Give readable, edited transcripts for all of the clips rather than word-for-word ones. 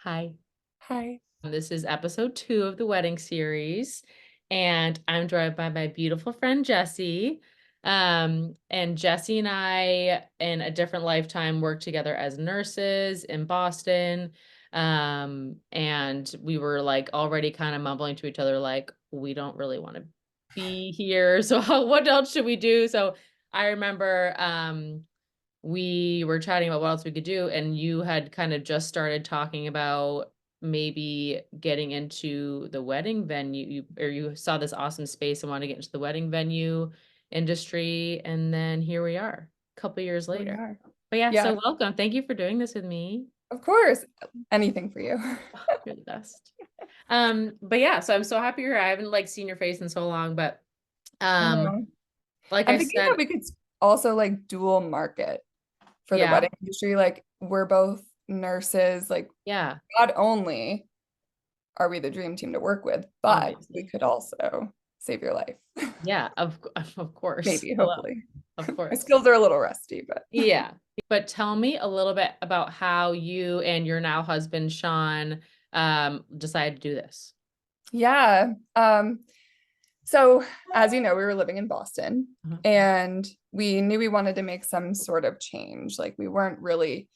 Hi. Hi. This is episode 2 of the wedding series, and I'm joined by my beautiful friend Jessi. And Jessi and I, in a different lifetime, worked together as nurses in Boston. And we were like already kind of mumbling to each other, like, we don't really want to be here. So what else should we do? So I remember we were chatting about what else we could do, and you had kind of just started talking about maybe getting into the wedding venue, you saw this awesome space and wanted to get into the wedding venue industry, and then here we are, a couple years Here we later. are. But yeah, Yeah, so welcome. Thank you for doing this with me. of course. Anything for you. Oh, you're the best. But yeah, so I'm so happy you're here. I haven't like seen your face in so long, but I um, know. like I'm I thinking that said, we could also like dual market for the yeah, wedding industry. Like we're both nurses. Like yeah, not only are we the dream team to work with, but we obviously. could also save your life. Yeah, of course. Maybe, Hello. hopefully. Of My course. skills are a little rusty, but Yeah. But tell me a little bit about how you and your now husband, Sean, decided to do this. yeah. So as you know, we were living in Boston Uh-huh. and we knew we wanted to make some sort of change. Like we weren't really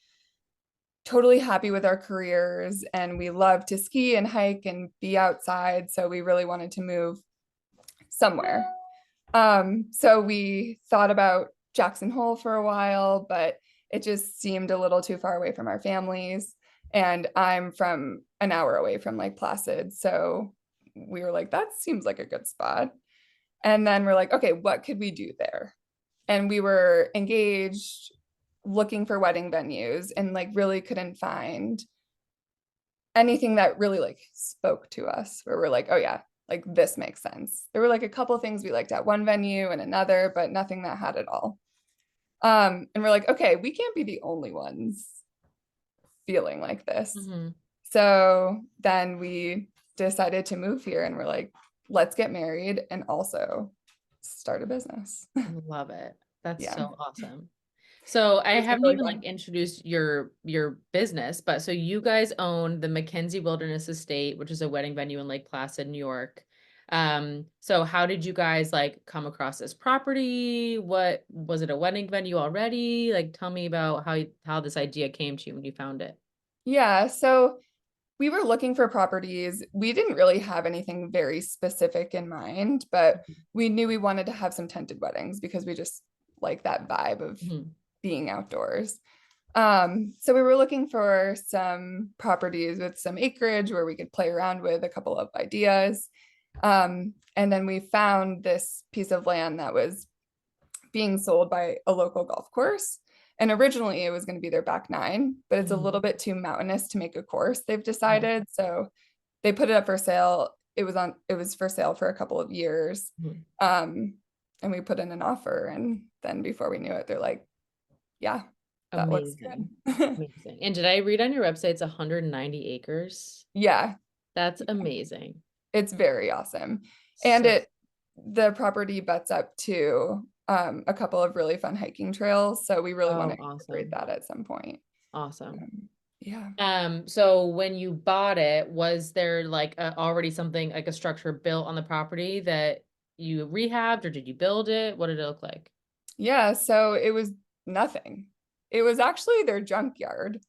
totally happy with our careers and we love to ski and hike and be outside. So we really wanted to move somewhere. So we thought about Jackson Hole for a while, but it just seemed a little too far away from our families. And I'm from an hour away from Lake Placid. So we were like, that seems like a good spot. And then we're like, okay, what could we do there? And we were engaged looking for wedding venues and like really couldn't find anything that really like spoke to us where we're like, oh yeah, like this makes sense. There were like a couple of things we liked at one venue and another, but nothing that had it all. And we're like, okay, we can't be the only ones feeling like this. Hmm. So then we decided to move here and we're like, let's get married and also start a business. Love it. That's Yeah, so awesome. So I it's been haven't really even like fun. introduced your business, but so you guys own the McKenzie Wilderness Estate, which is a wedding venue in Lake Placid, New York. So how did you guys like come across this property? What was it, a wedding venue already? Like tell me about how this idea came to you when you found it. Yeah, so we were looking for properties. We didn't really have anything very specific in mind, but we knew we wanted to have some tented weddings because we just like that vibe of Mhm. being outdoors. So we were looking for some properties with some acreage where we could play around with a couple of ideas. And then we found this piece of land that was being sold by a local golf course. And originally it was going to be their back nine, but it's a Mhm. little bit too mountainous to make a course, they've Mhm. decided. So they put it up for sale. It was for sale for a couple of years. Mhm. Um, and we put in an offer. And then before we knew it, they're like, yeah, that looks Amazing. good. Amazing. And did I read on your website it's 190 acres? Yeah, That's amazing. it's very awesome. And So, the property butts up to a couple of really fun hiking trails. So we really want oh, to incorporate awesome. that at some point. Awesome. Yeah. So when you bought it, was there like already something like a structure built on the property that you rehabbed, or did you build it? What did it look like? Yeah. So it was nothing. It was actually their junkyard.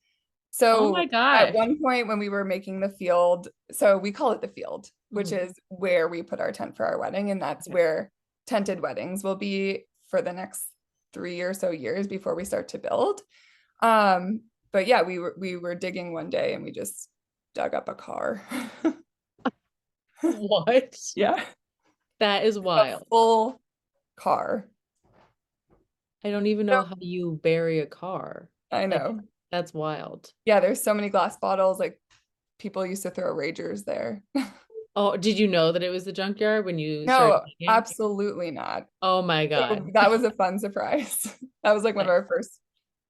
Oh my So at gosh. one point when we were making the field, so we call it the field, which Mhm. is where we put our tent for our wedding. And that's Okay. where tented weddings will be for the next 3 or so years before we start to build. Um, but yeah, we were digging one day and we just dug up a car. What? Yeah. That is A wild. full car. I don't even So know how you bury a car. I Like, know. that's wild. Yeah, there's so many glass bottles. Like people used to throw ragers there. Oh, did you know that it was the junkyard when you started No, digging? absolutely not. Oh my So God. that was a fun surprise. That was like one of Nice. our first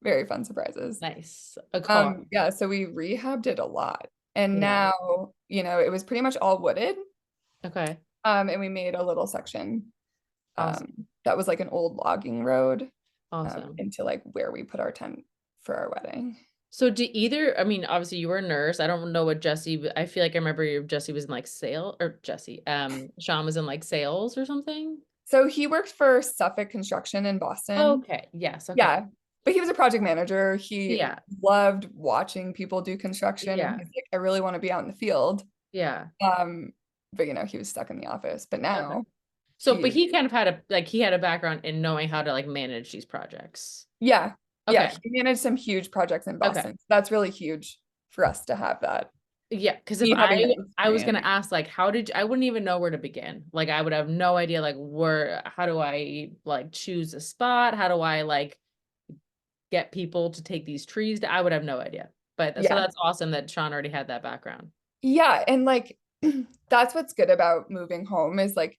very fun surprises. Nice. A car. Yeah, so we rehabbed it a lot. And Yeah. now, it was pretty much all wooded. Okay. And we made a little section Awesome. that was like an old logging road Awesome. into like where we put our tent for our wedding. So do either, I mean, obviously you were a nurse. I don't know what Jessi, I feel like I remember Jessi was in like Sean was in like sales or something. So he worked for Suffolk Construction in Boston. Okay. Yes. Okay. Yeah, but he was a project manager. He Yeah. loved watching people do construction, and Yeah. he's like, I really want to be out in the field. Yeah. Um, but he was stuck in the office. But Okay. now So, but he's he kind of had he had a background in knowing how to like manage these projects. yeah, Okay. yeah. He managed some huge projects in Okay. Boston. So that's really huge for us to have that. Yeah, because if Me having that I was gonna experience. ask like I wouldn't even know where to begin. Like I would have no idea like how do I like choose a spot? How do I like get people to take these trees? I would have no idea. But so Yeah. that's awesome that Sean already had that background. Yeah, and like that's what's good about moving home is like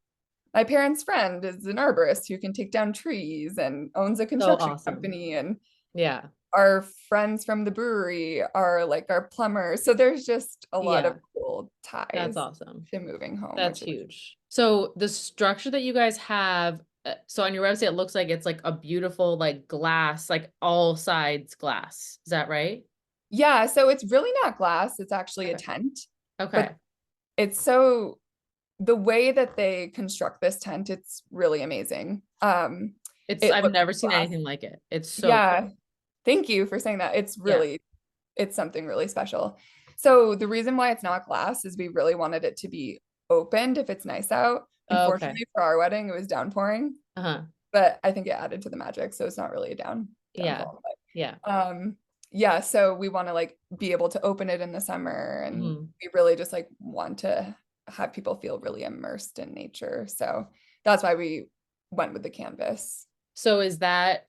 my parents' friend is an arborist who can take down trees and owns a So construction awesome. company, and Yeah. our friends from the brewery are like our plumbers. So there's just a lot of Yeah. cool That's ties awesome. to moving home, That's which is huge. So the structure that you guys have, so on your website, it looks like it's like a beautiful like glass, like all sides glass. Is that right? yeah, so it's really not glass, it's actually a Okay. tent, Okay. but it's so the way that they construct this tent, it's really amazing. It I've looks never like seen glass. anything like it. It's so cool. Yeah, thank you for saying that. Yeah. It's something really special. So the reason why it's not glass is we really wanted it to be opened if it's nice out. Okay. Unfortunately for our wedding, it was downpouring, Uh-huh. but I think it added to the magic, so it's not really a Yeah. downfall. Yeah. But yeah, so we want to like be able to open it in the summer, and Mhm. we really just like want to have people feel really immersed in nature. So that's why we went with the canvas. So is that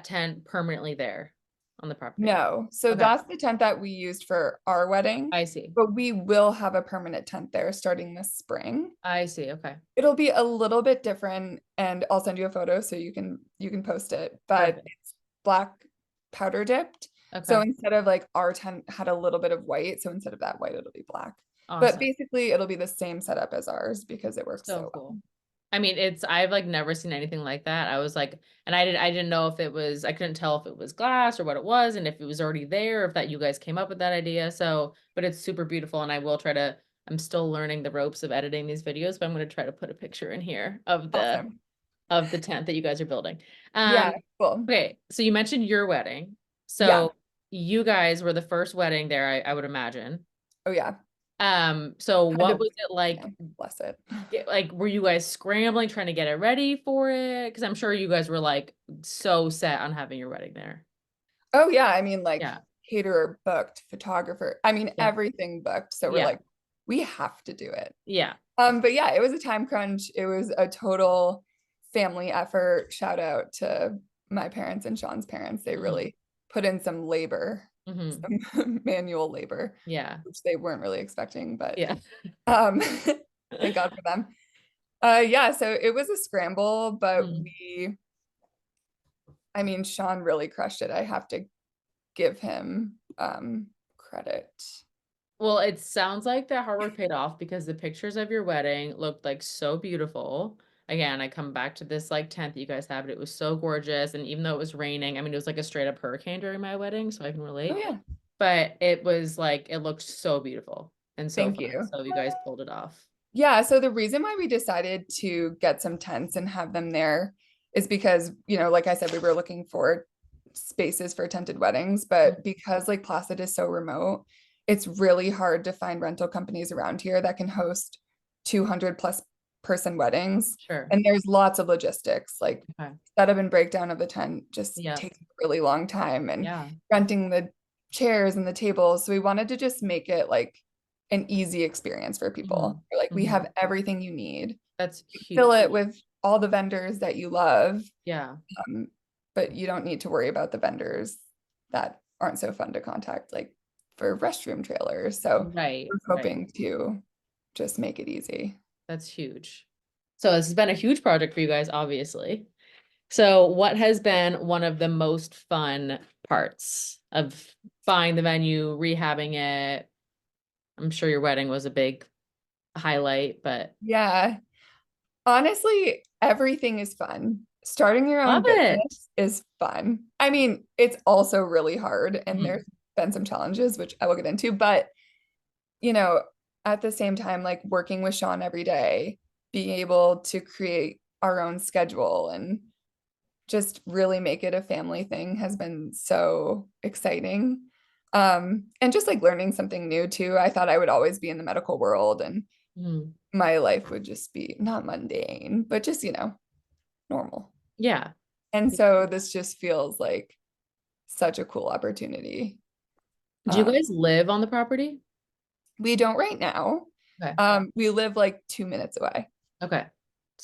tent permanently there on the property? No, so Okay. that's the tent that we used for our wedding, I see. but we will have a permanent tent there starting this spring. I see. Okay. It'll be a little bit different, and I'll send you a photo so you can post it, but Perfect. it's black powder dipped. So Okay. instead of like our tent had a little bit of white, so instead of that white, it'll be black. But Awesome. basically it'll be the same setup as ours because it works So so well. cool. I mean, I've like never seen anything like that. I was like, and I didn't know if it was, I couldn't tell if it was glass or what it was, and if it was already there, if that you guys came up with that idea. So, but it's super beautiful, and I will try to, I'm still learning the ropes of editing these videos, but I'm going to try to put a picture in here Awesome. of the tent that you guys are building. Yeah, Um, cool. okay, so you mentioned your wedding. Yeah. So you guys were the first wedding there, I would imagine. Oh yeah. So Had what to, was it like? yeah, bless it. Like, were you guys scrambling trying to get it ready for it? Because I'm sure you guys were like so set on having your wedding there. Oh yeah, I mean like Yeah. caterer booked, photographer. I mean Yeah. everything booked. So we're Yeah. like, we have to do it. Yeah. But yeah, it was a time crunch. It was a total family effort. Shout out to my parents and Sean's parents. They Hmm. really put in some labor, Hmm. some manual labor, Yeah. which they weren't really expecting, but Yeah. um thank God for them. Yeah, so it was a scramble, but Mhm. I mean, Sean really crushed it. I have to give him credit. Well, it sounds like the hard work paid off because the pictures of your wedding looked like so beautiful. Again, I come back to this like tent that you guys have, but it was so gorgeous. And even though it was raining, I mean, it was like a straight up hurricane during my wedding, so I can Oh relate. yeah, But it was like, it looked so beautiful and so thank fun. you. So you guys pulled it off. Yeah, so the reason why we decided to get some tents and have them there is because, like I said, we were looking for spaces for tented weddings, but because Lake Placid is so remote, it's really hard to find rental companies around here that can host 200 plus person weddings. Sure. And there's lots of logistics, like Okay. setup and breakdown of the tent just Yeah. takes a really long time, and Yeah. renting the chairs and the tables. So we wanted to just make it like an easy experience for people. Mhm. We're like, we Mhm. have everything you need. That's Fill huge. it with all the vendors that you love, Yeah. um, but you don't need to worry about the vendors that aren't so fun to contact, like for restroom trailers. So Right. we're Right. hoping to just make it easy. That's huge. So this has been a huge project for you guys, obviously. So what has been one of the most fun parts of buying the venue, rehabbing it? I'm sure your wedding was a big highlight, but Yeah. Honestly, everything is fun. Starting your love own it. business is fun. I mean, it's also really hard, and Mhm. there's been some challenges, which I will get into, but you know, at the same time, like working with Sean every day, being able to create our own schedule and just really make it a family thing has been so exciting. And just like learning something new too. I thought I would always be in the medical world and Mhm. my life would just be not mundane, but just, normal. Yeah. And so this just feels like such a cool opportunity. Do you Um, guys live on the property? we don't right now. Okay. We live like 2 minutes away Okay.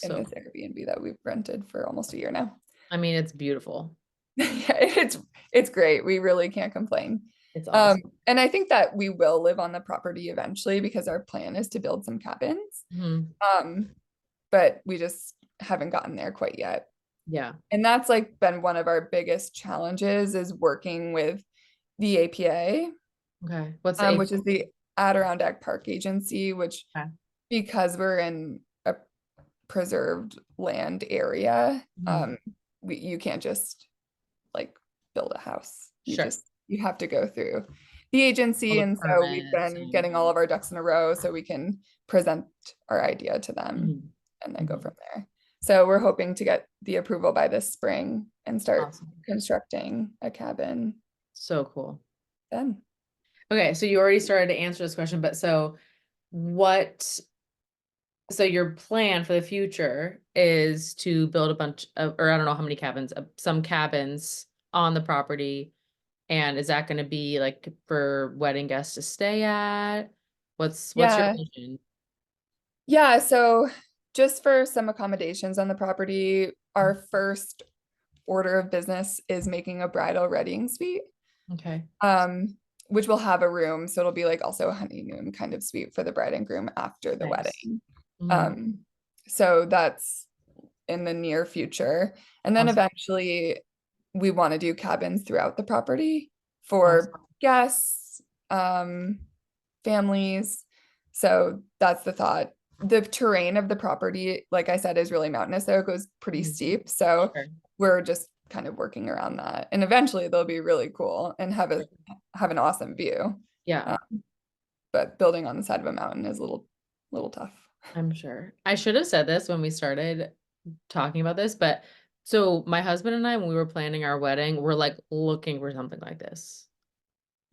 in So, this Airbnb that we've rented for almost a year now. I mean, it's beautiful. Yeah, it's great. We really can't complain. It's Um, awesome. and I think that we will live on the property eventually because our plan is to build some cabins. Mhm. Um, but we just haven't gotten there quite yet. Yeah. And that's like been one of our biggest challenges is working with the APA, Okay. What's the which is the Adirondack Park Agency, which okay. because we're in a preserved land area, Mhm. you can't just like build a house. Sure. You have to go through the All agency. the And so we've permits been and getting all of our ducks in a row so we can present our idea to them Mhm. and then go Mhm. from there. So we're hoping to get the approval by this spring and start Awesome. constructing a cabin So cool. then. Okay, so you already started to answer this question, but what, so your plan for the future is to build a bunch of, or I don't know how many cabins, some cabins on the property. And is that going to be like for wedding guests to stay at? What's your Yeah. vision? Yeah. So just for some accommodations on the property, our first order of business is making a bridal wedding suite, Okay. um, which will have a room. So it'll be like also a honeymoon kind of suite for the bride and groom after the Nice. wedding. Mhm. Um, so that's in the near future. And then Awesome. eventually we want to do cabins throughout the property for Awesome. guests, families. So that's the thought. The terrain of the property, like I said, is really mountainous, so it goes pretty Mhm. steep. So Sure. we're just kind of working around that. And eventually they'll be really cool and have an awesome view. Yeah, Uh, but building on the side of a mountain is a little tough. I'm sure. I should have said this when we started talking about this, but so my husband and I, when we were planning our wedding, we're like looking for something like this.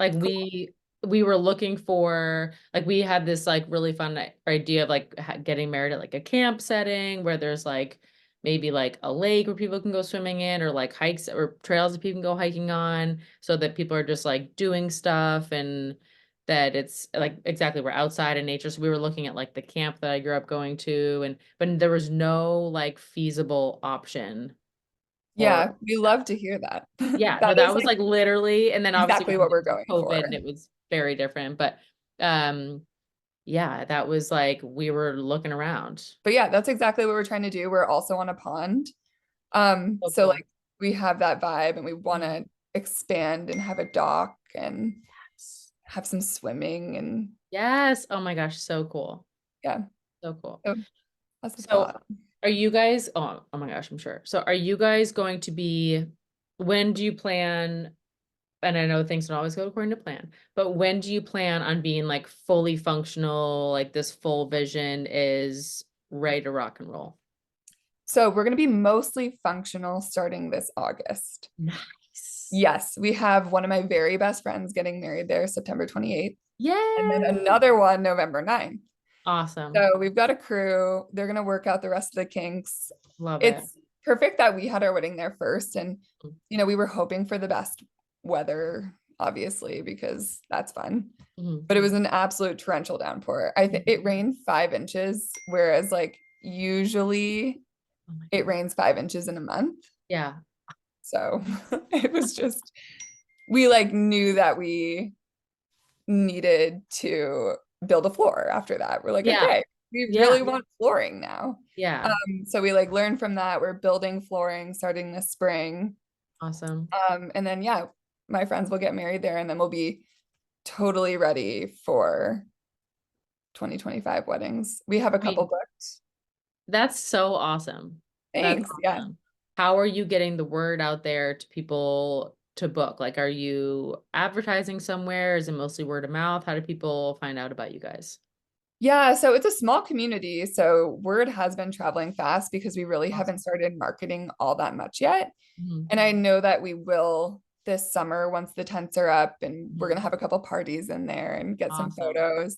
Like Cool. we were looking for, like we had this like really fun idea of like getting married at like a camp setting where there's like maybe like a lake where people can go swimming in, or like hikes or trails that people can go hiking on, so that people are just like doing stuff, and that it's like exactly we're outside in nature. So we were looking at like the camp that I grew up going to, and but there was no like feasible option for Yeah, we that. love to hear that. Yeah, That no, is that was like like literally, and then obviously exactly we what had we're going COVID for. and it was very different, but yeah, that was like we were looking around. But yeah, that's exactly what we're trying to do. We're also on a pond. So So cool. like we have that vibe and we want Mhm. to expand and have a dock and Yes. have some swimming and Yes. Oh my gosh, so cool. yeah. So cool. So that's the So thought. are you guys, oh my gosh, I'm sure. So are you guys going to be, when do you plan, and I know things don't always go according to plan, but when do you plan on being like fully functional, like this full vision is ready to rock and roll? So we're going to be mostly functional starting this August. Nice. Yes, we have one of my very best friends getting married there September 28th, and then Yay. another one November 9th. Awesome. So we've got a crew. They're going to work out the rest of the kinks. Love it. It's perfect that we had our wedding there first. And, we were hoping for the best weather, obviously, because that's fun. Mhm. But it was an absolute torrential downpour. I think it rained 5 inches, whereas like usually Oh my it God. rains 5 inches in a month. Yeah. So it was just, we like knew that we needed to build a floor after that. We're like, Yeah. okay, we Yeah. really want flooring now. Yeah. So we like learned from that. We're building flooring starting this spring. Awesome. And then yeah, my friends will get married there and then we'll be totally ready for 2025 weddings. We have a couple Wait, booked. that's so awesome. That's Thanks. Yeah. awesome. How are you getting the word out there to people to book? Like, are you advertising somewhere? Is it mostly word of mouth? How do people find out about you guys? Yeah, so it's a small community. So word has been traveling fast because we really haven't Awesome. started marketing all that much yet. Mhm, And I know that we will this summer once the tents are up, and we're mhm. gonna have a couple parties in there and get some Awesome. photos.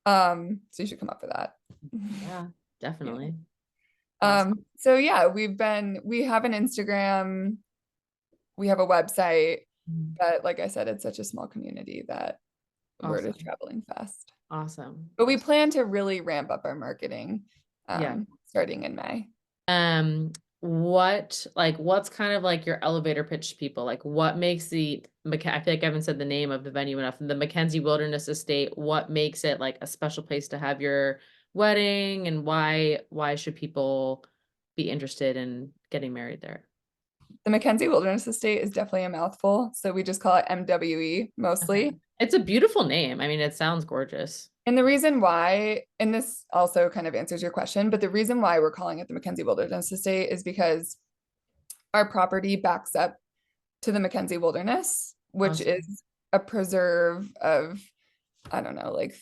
So you should come up for that. Yeah, Yeah. definitely. Awesome. So yeah, we have an Instagram, we have a website, Mhm. but like I said, it's such a small community that word is Awesome. traveling fast. Awesome. But we plan to really ramp up our marketing Yeah. starting in May. Um, what's kind of like your elevator pitch to people? Like what makes I feel like I haven't said the name of the venue enough, the McKenzie Wilderness Estate, what makes it like a special place to have your wedding, and why should people be interested in getting married there? The McKenzie Wilderness Estate is definitely a mouthful, so we just call it MWE Okay. mostly. It's a beautiful name. I mean, it sounds gorgeous. And the reason why, and this also kind of answers your question, but the reason why we're calling it the McKenzie Wilderness Estate is because our property backs up to the McKenzie Wilderness, which Awesome. is a preserve of, I don't know, like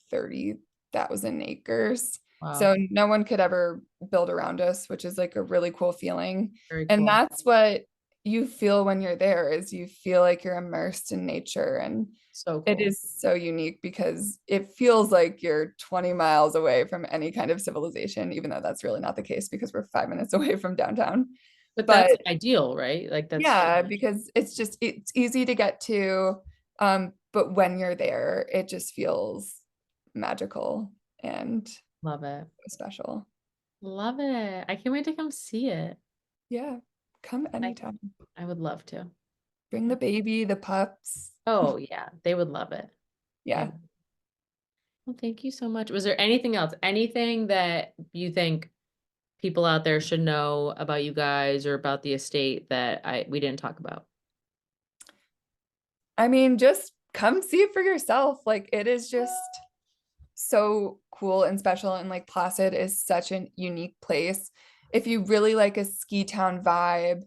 30,000 acres. So Wow. no one could ever build around us, which is like a really cool feeling. Very And cool. that's what you feel when you're there, is you feel like you're immersed in nature. And So it cool. is so unique because it feels like you're 20 miles away from any kind of civilization, even though that's really not the case because we're 5 minutes away from downtown. But But that's ideal, right? Like that's yeah, because it's easy to get to. But when you're there, it just feels magical and love it. special. Love it. I can't wait to come see it. Yeah, come I anytime. I would love to. Bring Yeah. the baby, the pups. Oh, yeah, they would love it. Yeah. Yeah. Well, thank you so much. Was there anything else? Anything that you think people out there should know about you guys or about the estate that we didn't talk about? I mean, just come see it for yourself. Like it is just so cool and special. And Lake Placid is such a unique place. If you really like a ski town vibe,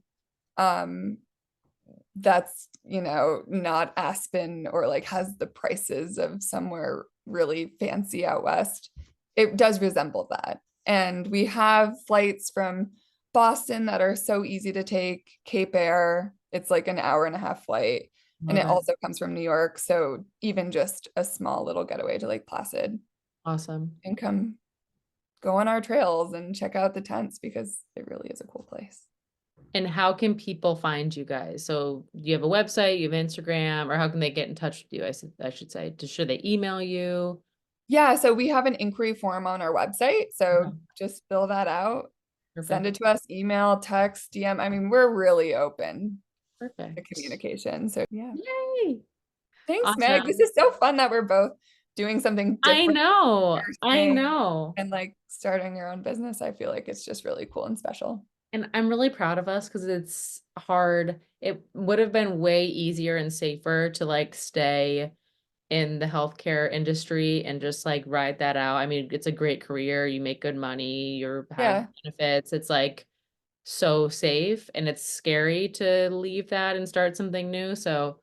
um, that's, not Aspen or like has the prices of somewhere really fancy out west. It does resemble that. And we have flights from Boston that are so easy to take, Cape Air, it's like an hour and a half flight. And Love it it. also comes from New York. So even just a small little getaway to Lake Placid Awesome. and come go on our trails and check out the tents because it really is a cool place. And how can people find you guys? So you have a website, you have Instagram, or how can they get in touch with you? I should say. Should they email you? Yeah, so we have an inquiry form on our website. So Okay. just fill that out, send Perfect. it to us, email, text, DM. I mean, we're really open to Perfect. communication. So yeah. Yay. Thanks, Meg. This Awesome. is so fun that we're both doing something I different, know. I interesting, know. and like starting your own business. I feel like it's just really cool and special. And I'm really proud of us because it's hard. It would have been way easier and safer to like stay in the healthcare industry and just like ride that out. I mean, it's a great career. You make good money, you have Yeah. benefits. It's like so safe, and it's scary to leave that and start something new. So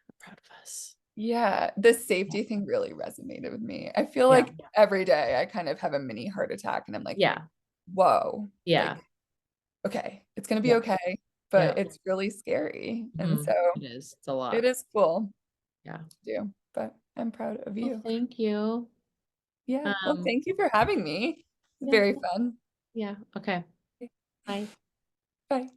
I'm proud of us. Yeah. The safety thing really resonated with me. I feel Yeah. like every day I kind of have a mini heart attack and I'm like, Yeah. whoa, Yeah. like, okay, it's going to be Yeah. okay, Yeah. but it's really scary. And Mhm. so It is. It's a it lot. is cool Yeah. to do, but I'm proud of Well, you. thank you. Yeah. Well, Um, thank you for having me. It's yeah. very fun. Yeah. Okay. Bye. Bye.